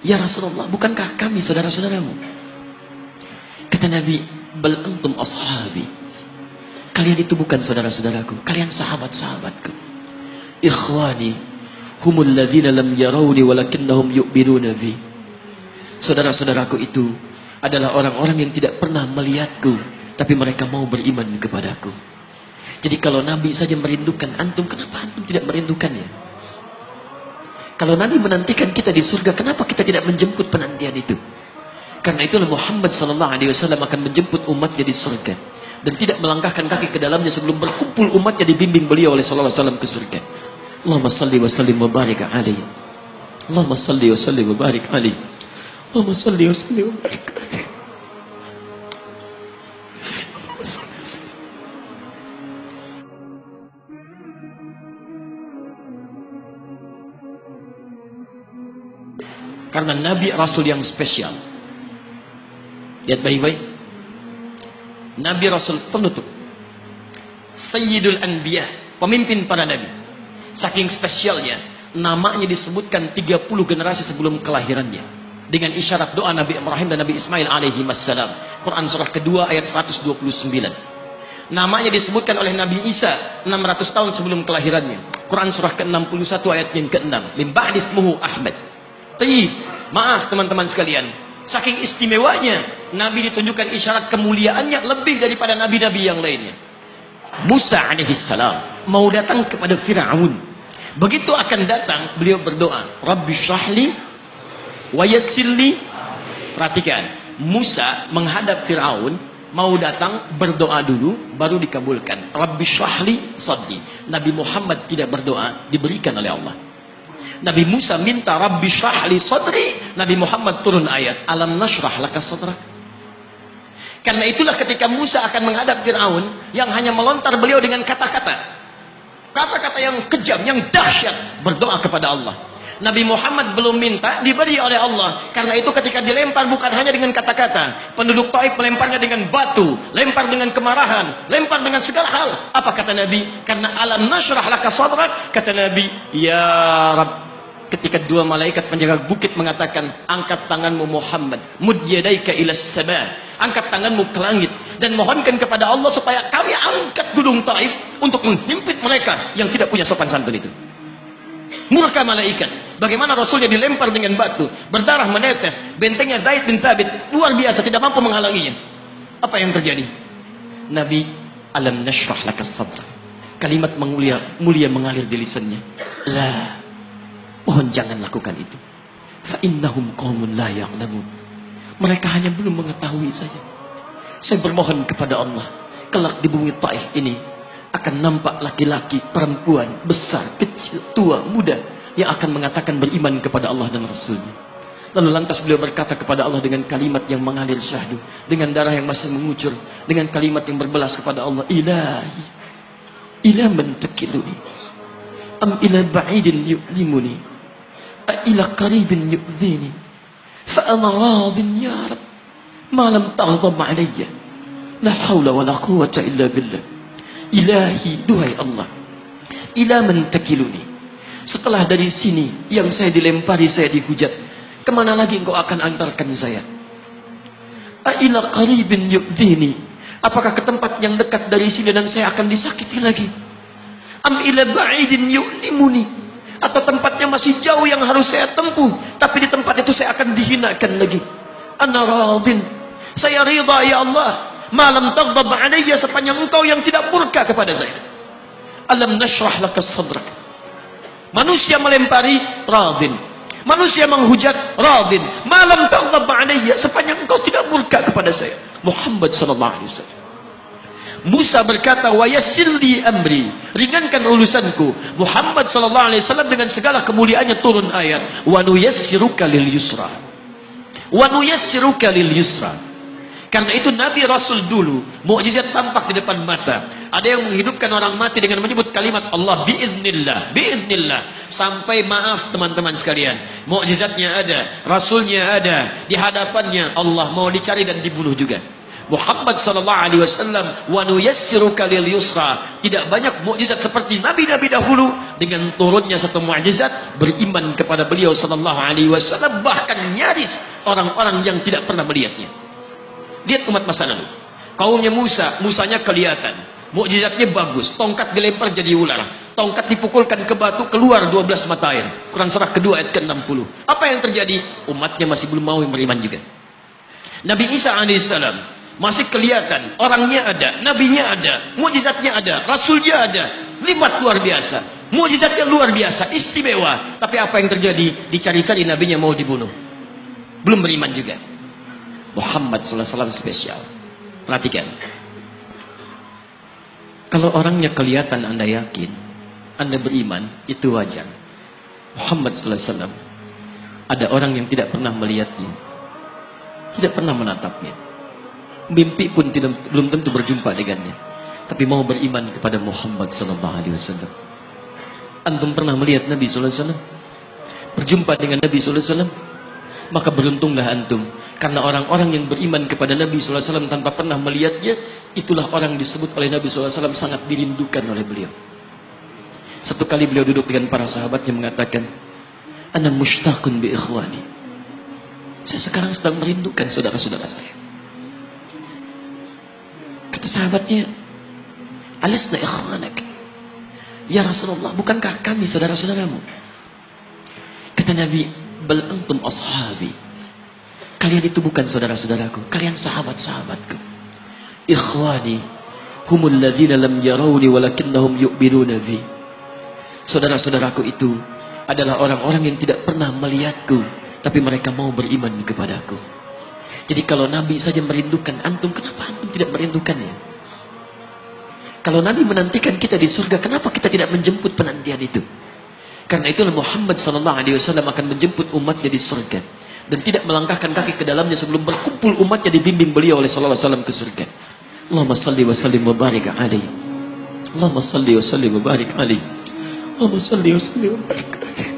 Ya Rasulullah, bukankah kami saudara-saudaramu? Kata Nabi, bal antum ashabi. Kalian itu bukan saudara-saudaraku, kalian sahabat-sahabatku. Ikhwani humul ladzina lam yarawni walakinnahum yu'minuna bi. Saudara-saudaraku itu adalah orang-orang yang tidak pernah melihatku, tapi mereka mau beriman kepadaku. Jadi kalau Nabi saja merindukan antum, kenapa antum tidak merindukannya? Kalau Nabi menantikan kita di surga, kenapa kita tidak menjemput penantian itu? Karena itulah Muhammad SAW akan menjemput umatnya di surga dan tidak melangkahkan kaki ke dalamnya sebelum berkumpul umatnya dibimbing beliau oleh SAW ke surga. Allahumma salli wa sallim wa barik alaihi. Allahumma salli wa sallim wa barik alaihi. Allahumma salli wa sallim wa barik alaihi. Karena Nabi Rasul yang spesial. Lihat baik-baik. Nabi Rasul penutup, Sayyidul Anbiya, pemimpin para Nabi. Saking spesialnya, namanya disebutkan 30 generasi sebelum kelahirannya, dengan isyarat doa Nabi Ibrahim dan Nabi Ismail alaihi wassalam. Quran surah kedua ayat 129. Namanya disebutkan oleh Nabi Isa 600 tahun sebelum kelahirannya. Quran surah ke-61 ayat yang ke-6. Min ba'di ismuhu Ahmad. Tayyib, maaf teman-teman sekalian, saking istimewanya Nabi ditunjukkan isyarat kemuliaannya lebih daripada nabi-nabi yang lainnya. Musa alaihissalam mau datang kepada Fir'aun. Begitu akan datang, beliau berdoa, Rabbi syrahli wa yassirli. Perhatikan, Musa menghadap Fir'aun, mau datang berdoa dulu baru dikabulkan. Rabbi syrahli sadri. Nabi Muhammad tidak berdoa, diberikan oleh Allah. Nabi Musa minta Rabbi syrahli sadri, Nabi Muhammad turun ayat alam nashrah laka sadrak. Karena itulah ketika Musa akan menghadap Fir'aun, yang hanya melontar beliau dengan kata-kata yang kejam, yang dahsyat, berdoa kepada Allah. Nabi Muhammad belum minta, diberi oleh Allah. Karena itu ketika dilempar bukan hanya dengan kata-kata, penduduk Taif melemparnya dengan batu, lempar dengan kemarahan, lempar dengan segala hal. Apa kata Nabi? Karena alam nashrah laka sadrak, kata Nabi, ya Rabb. Ketika dua malaikat penjaga bukit mengatakan, angkat tanganmu Muhammad, mud yadaika ilas sama, angkat tanganmu ke langit dan mohonkan kepada Allah supaya kami angkat gunung Taif untuk menghimpit mereka yang tidak punya sopan santun itu. Murka malaikat. Bagaimana Rasulnya dilempar dengan batu, berdarah menetes, bentengnya Zaid bin Thabit luar biasa, tidak mampu menghalanginya. Apa yang terjadi? Nabi, alam nashrah laka sadrak. Kalimat mulia mengalir di lisannya. La, mohon jangan lakukan itu. Fa innahum qaumun la ya'lamun. Mereka hanya belum mengetahui saja. Saya bermohon kepada Allah, kelak di bumi Taif ini akan nampak laki-laki, perempuan, besar, kecil, tua, muda, yang akan mengatakan beriman kepada Allah dan Rasulnya. Lalu lantas beliau berkata kepada Allah dengan kalimat yang mengalir syahdu, dengan darah yang masih mengucur, dengan kalimat yang berbelas kepada Allah, Ilahi, ila man takiluni, am ila ba'idin yu'limuni, a ila qaribin yu'zini, fa ana radin ya Rab, ma lam taghdab alayya, la hawla wa la quwwata illa billah. Ilahi, duhai Allah, ila man takiluni, setelah dari sini yang saya dilempari, saya dihujat, kemana lagi engkau akan antarkan saya? Ila qaribin yu'zini, apakah ke tempat yang dekat dari sini dan saya akan disakiti lagi? Am ila ba'idin yu'limuni, atau tempatnya masih jauh yang harus saya tempuh, tapi di tempat itu saya akan dihinakan lagi. Ana radin, saya ridha ya Allah, malam taghdab alayya, sepanjang engkau yang tidak murka kepada saya. Alam nashrah laka sadrak. Manusia melempari, radin. Manusia menghujat, radin. Malam taghdab alayya, sepanjang engkau tidak murka kepada saya. Muhammad sallallahu alaihi wasallam. Musa berkata, wa yassirli amri, ringankan urusanku. Muhammad sallallahu alaihi wasallam dengan segala kemuliaannya turun ayat, wa nuyassiruka lil yusra. Wa nuyassiruka lil yusra. Karena itu Nabi Rasul dulu mukjizat tampak di depan mata. Ada yang menghidupkan orang mati dengan menyebut kalimat Allah biiznillah, biiznillah. Sampai maaf teman-teman sekalian, mukjizatnya ada, Rasulnya ada, di hadapannya Allah mau dicari dan dibunuh juga. Muhammad sallallahu alaihi wasallam, wa nuyassiruka lil yusra. Tidak banyak mukjizat seperti nabi-nabi dahulu. Dengan turunnya satu mukjizat, beriman kepada beliau sallallahu alaihi wasallam, bahkan nyaris orang-orang yang tidak pernah melihatnya. Lihat umat masa lalu. Kaumnya Musa, Musanya kelihatan, mukjizatnya bagus, tongkat dilempar jadi ular, tongkat dipukulkan ke batu, keluar 12 mata air. Quran surah kedua ayat ke-60. Apa yang terjadi? Umatnya masih belum mau beriman juga. Nabi Isa alaihissalam masih kelihatan, orangnya ada, nabinya ada, mukjizatnya ada, rasulnya ada, lipat luar biasa, mukjizatnya luar biasa, istimewa. Tapi apa yang terjadi? Dicari-cari nabinya mau dibunuh, belum beriman juga. Muhammad sallallahu alaihi wasallam spesial. Perhatikan, kalau orangnya kelihatan Anda yakin, Anda beriman, itu wajar. Muhammad sallallahu alaihi wasallam, ada orang yang tidak pernah melihatnya, tidak pernah menatapnya, mimpi pun belum tentu berjumpa dengannya, tapi mau beriman kepada Muhammad sallallahu alaihi wasallam. Antum pernah melihat Nabi sallallahu alaihi wasallam? Berjumpa dengan Nabi sallallahu alaihi wasallam? Maka beruntunglah antum, karena orang-orang yang beriman kepada Nabi sallallahu alaihi wasallam tanpa pernah melihatnya, itulah orang disebut oleh Nabi sallallahu alaihi wasallam sangat dirindukan oleh beliau. Satu kali beliau duduk dengan para sahabatnya mengatakan, "Ana mushtaqun bi ikhwani." Saya sekarang sedang merindukan saudara-saudara saya. Kata sahabatnya, "Alasna ikhwanak?" Ya Rasulullah, bukankah kami saudara-saudaramu? Kata Nabi, "Bal antum ashabi." Kalian itu bukan saudara-saudaraku, kalian sahabat-sahabatku. Ikhwani humul ladzina lam yarawni walakinnahum yu'minuna bi. Saudara-saudaraku itu adalah orang-orang yang tidak pernah melihatku, tapi mereka mau beriman kepadaku. Jadi kalau Nabi saja merindukan antum, kenapa antum tidak merindukannya? Kalau Nabi menantikan kita di surga, kenapa kita tidak menjemput penantian itu? Karena itulah Muhammad sallallahu alaihi wasallam akan menjemput umatnya di surga, dan tidak melangkahkan kaki ke dalamnya sebelum berkumpul umatnya dibimbing beliau oleh sallallahu alaihi wasallam ke surga. Allahumma salli wa sallim wa barik alaihi. Allahumma salli wa sallim wa barik alaihi. Allahumma salli wa sallim wa barik alaihi.